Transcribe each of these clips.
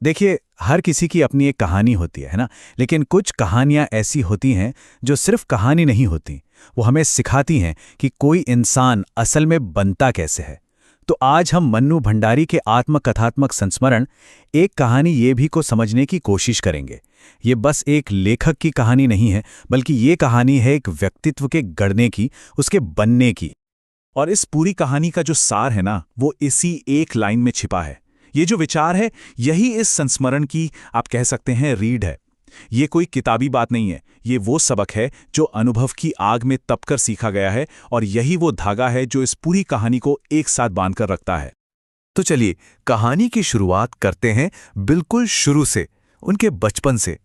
देखिए, हर किसी की अपनी एक कहानी होती है ना? लेकिन कुछ कहानियां ऐसी होती हैं जो सिर्फ कहानी नहीं होती। वो हमें सिखाती हैं कि कोई इंसान असल में बनता कैसे है। तो आज हम मन्नू भंडारी के आत्मकथात्मक संस्मरण एक कहानी ये भी को समझने की कोशिश करेंगे। ये बस एक लेखक की कहानी नहीं है, बल्कि ये कहानी है एक व्यक्तित्व के गढ़ने की, उसके बनने की। और इस पूरी कहानी का जो सार है ना, वो इसी एक लाइन में छिपा है। ये जो विचार है, यही इस संस्मरण की आप कह सकते हैं रीढ़ है। ये कोई किताबी बात नहीं है, ये वो सबक है जो अनुभव की आग में तपकर सीखा गया है, और यही वो धागा है जो इस पूरी कहानी को एक साथ बांधकर रखता है। तो चलिए कहानी की शुरुआत करते हैं बिल्कुल शुरू से, उनके बचपन से।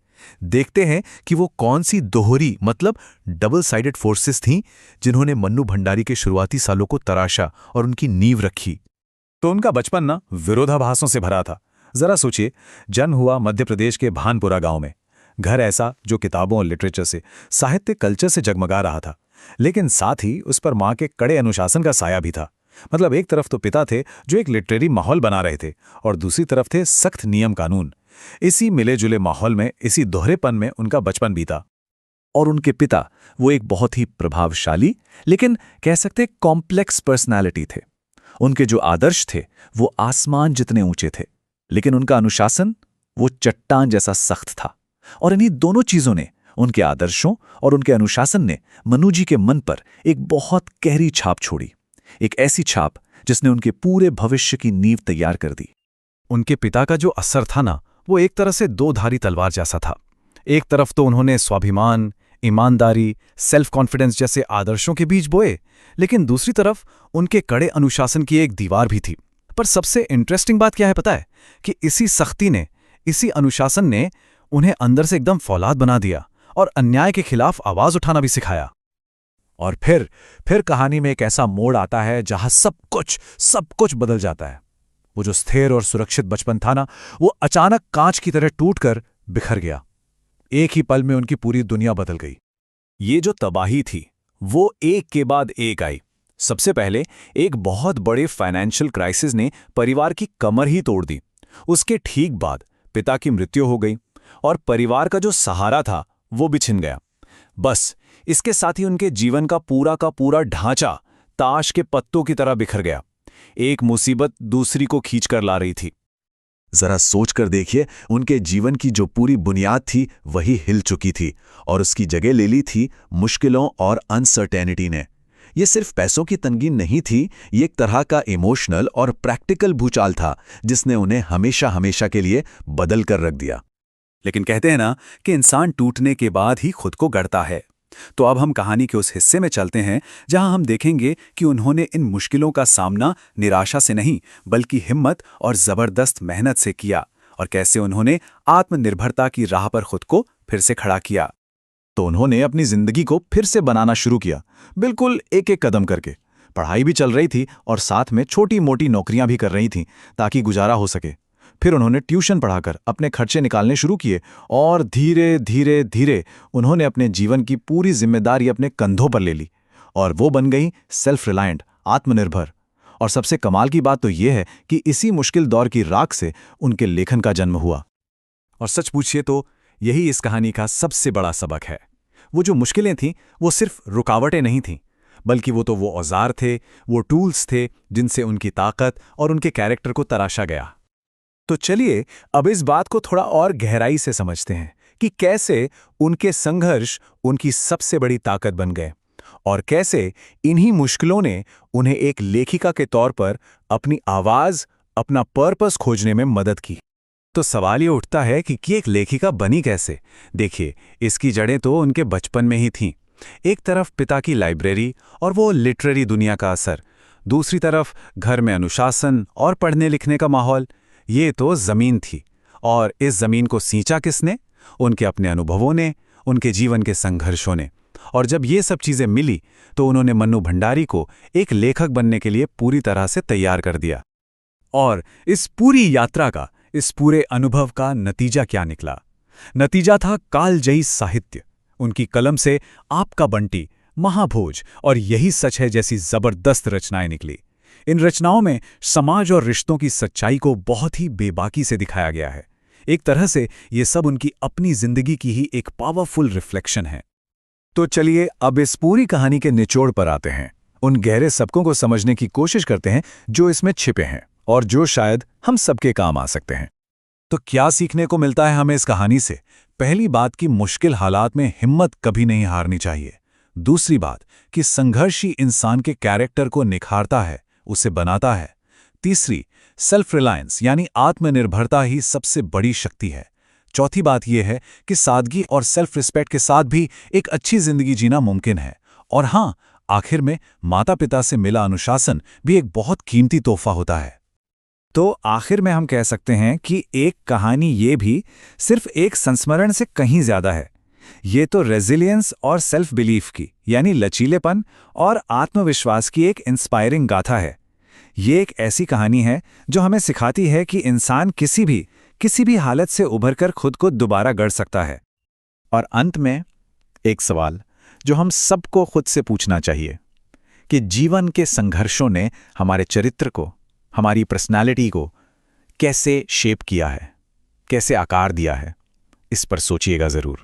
देखते हैं कि वो कौन सी दोहरी मतलब डबल साइडेड फोर्सेस थीं जिन्होंने मन्नू भंडारी के शुरुआती सालों को तराशा और उनकी नींव रखी। तो उनका बचपन ना विरोधाभासों से भरा था। जरा सोचिए, जन्म हुआ मध्य प्रदेश के भानपुरा गांव में। घर ऐसा जो किताबों और लिटरेचर से, साहित्य कल्चर से जगमगा रहा था, लेकिन साथ ही उस पर मां के कड़े अनुशासन का साया भी था। मतलब एक तरफ तो पिता थे जो एक लिटरेरी माहौल बना रहे थे, और दूसरी तरफ थे सख्त नियम कानून। इसी मिले जुले माहौल में, इसी दोहरेपन में उनका बचपन बीता। और उनके पिता वो एक बहुत ही प्रभावशाली लेकिन कह सकते कॉम्प्लेक्स पर्सनालिटी थे। उनके जो आदर्श थे वो आसमान जितने ऊंचे थे, लेकिन उनका अनुशासन वो चट्टान जैसा सख्त था। और इन्हीं दोनों चीजों ने, उनके आदर्शों और उनके अनुशासन ने मनु जी के मन पर एक बहुत गहरी छाप छोड़ी। एक ऐसी छाप जिसने उनके पूरे भविष्य की नींव तैयार कर दी। उनके पिता का जो असर था ना, वो एक तरह से दो धारी तलवार जैसा था। एक तरफ तो उन्होंने स्वाभिमान, ईमानदारी, सेल्फ कॉन्फिडेंस जैसे आदर्शों के बीज बोए, लेकिन दूसरी तरफ उनके कड़े अनुशासन की एक दीवार भी थी। पर सबसे इंटरेस्टिंग बात क्या है पता है? कि इसी सख्ती ने, इसी अनुशासन ने उन्हें अंदर से एकदम फौलाद बना दिया और अन्याय के खिलाफ आवाज उठाना भी सिखाया। और फिर कहानी में एक ऐसा मोड़ आता है जहां सब कुछ बदल जाता है। वो जो स्थिर और सुरक्षित बचपन था ना, वो अचानक कांच की तरह टूटकर बिखर गया। एक ही पल में उनकी पूरी दुनिया बदल गई। ये जो तबाही थी, वो एक के बाद एक आई। सबसे पहले एक बहुत बड़े फाइनेंशियल क्राइसिस ने परिवार की कमर ही तोड़ दी। उसके ठीक बाद पिता की मृत्यु हो गई, और परिवार का जो सहारा था वो भी छिन गया। बस इसके साथ ही उनके जीवन का पूरा ढांचा ताश के पत्तों की तरह बिखर गया। एक मुसीबत दूसरी को खींच कर ला रही थी। जरा सोच कर देखिए, उनके जीवन की जो पूरी बुनियाद थी वही हिल चुकी थी, और उसकी जगह ले ली थी मुश्किलों और अनसर्टेनिटी ने। ये सिर्फ पैसों की तंगी नहीं थी, ये एक तरह का इमोशनल और प्रैक्टिकल भूचाल था जिसने उन्हें हमेशा हमेशा के लिए बदल कर रख दिया। लेकिन कहते हैं ना कि इंसान टूटने के बाद ही खुद को गढ़ता है। तो अब हम कहानी के उस हिस्से में चलते हैं जहां हम देखेंगे कि उन्होंने इन मुश्किलों का सामना निराशा से नहीं, बल्कि हिम्मत और जबरदस्त मेहनत से किया, और कैसे उन्होंने आत्मनिर्भरता की राह पर खुद को फिर से खड़ा किया। तो उन्होंने अपनी जिंदगी को फिर से बनाना शुरू किया, बिल्कुल एक एक कदम करके। पढ़ाई भी चल रही थी और साथ में छोटी मोटी नौकरियां भी कर रही थीं ताकि गुजारा हो सके। फिर उन्होंने ट्यूशन पढ़ाकर अपने खर्चे निकालने शुरू किए, और धीरे धीरे धीरे उन्होंने अपने जीवन की पूरी जिम्मेदारी अपने कंधों पर ले ली, और वो बन गई सेल्फ रिलायंट, आत्मनिर्भर। और सबसे कमाल की बात तो ये है कि इसी मुश्किल दौर की राख से उनके लेखन का जन्म हुआ। और सच पूछिए तो यही इस कहानी का सबसे बड़ा सबक है। वो जो मुश्किलें थीं, वो सिर्फ रुकावटें नहीं थीं, बल्कि वो औजार थे, वो टूल्स थे जिनसे उनकी ताकत और उनके कैरेक्टर को तराशा गया। तो चलिए अब इस बात को थोड़ा और गहराई से समझते हैं कि कैसे उनके संघर्ष उनकी सबसे बड़ी ताकत बन गए, और कैसे इन्हीं मुश्किलों ने उन्हें एक लेखिका के तौर पर अपनी आवाज, अपना पर्पस खोजने में मदद की। तो सवाल ये उठता है कि एक लेखिका बनी कैसे? देखिए, इसकी जड़ें तो उनके बचपन में ही थीं। एक तरफ पिता की लाइब्रेरी और वो लिटरेरी दुनिया का असर, दूसरी तरफ घर में अनुशासन और पढ़ने लिखने का माहौल। ये तो जमीन थी, और इस जमीन को सींचा किसने? उनके अपने अनुभवों ने, उनके जीवन के संघर्षों ने। और जब ये सब चीजें मिली तो उन्होंने मन्नू भंडारी को एक लेखक बनने के लिए पूरी तरह से तैयार कर दिया। और इस पूरी यात्रा का, इस पूरे अनुभव का नतीजा क्या निकला? नतीजा था कालजयी साहित्य। उनकी कलम से आपका बंटी, महाभोज और यही सच है जैसी जबरदस्त रचनाएं निकली। इन रचनाओं में समाज और रिश्तों की सच्चाई को बहुत ही बेबाकी से दिखाया गया है। एक तरह से ये सब उनकी अपनी जिंदगी की ही एक पावरफुल रिफ्लेक्शन है। तो चलिए अब इस पूरी कहानी के निचोड़ पर आते हैं, उन गहरे सबकों को समझने की कोशिश करते हैं जो इसमें छिपे हैं और जो शायद हम सबके काम आ सकते हैं। तो क्या सीखने को मिलता है हमें इस कहानी से? पहली बात कि मुश्किल हालात में हिम्मत कभी नहीं हारनी चाहिए। दूसरी बात कि संघर्ष ही इंसान के कैरेक्टर को निखारता है, उसे बनाता है। तीसरी, सेल्फ रिलायंस यानी आत्मनिर्भरता ही सबसे बड़ी शक्ति है। चौथी बात यह है कि सादगी और सेल्फ रिस्पेक्ट के साथ भी एक अच्छी जिंदगी जीना मुमकिन है। और हाँ, आखिर में माता पिता से मिला अनुशासन भी एक बहुत कीमती तोहफा होता है। तो आखिर में हम कह सकते हैं कि एक कहानी ये भी सिर्फ एक संस्मरण से कहीं ज्यादा है। ये तो रेजिलियंस और सेल्फ बिलीफ की यानी लचीलेपन और आत्मविश्वास की एक इंस्पायरिंग गाथा है। ये एक ऐसी कहानी है जो हमें सिखाती है कि इंसान किसी भी हालत से उभरकर खुद को दोबारा गढ़ सकता है। और अंत में एक सवाल जो हम सबको खुद से पूछना चाहिए कि जीवन के संघर्षों ने हमारे चरित्र को, हमारी पर्सनालिटी को कैसे शेप किया है, कैसे आकार दिया है? इस पर सोचिएगा ज़रूर।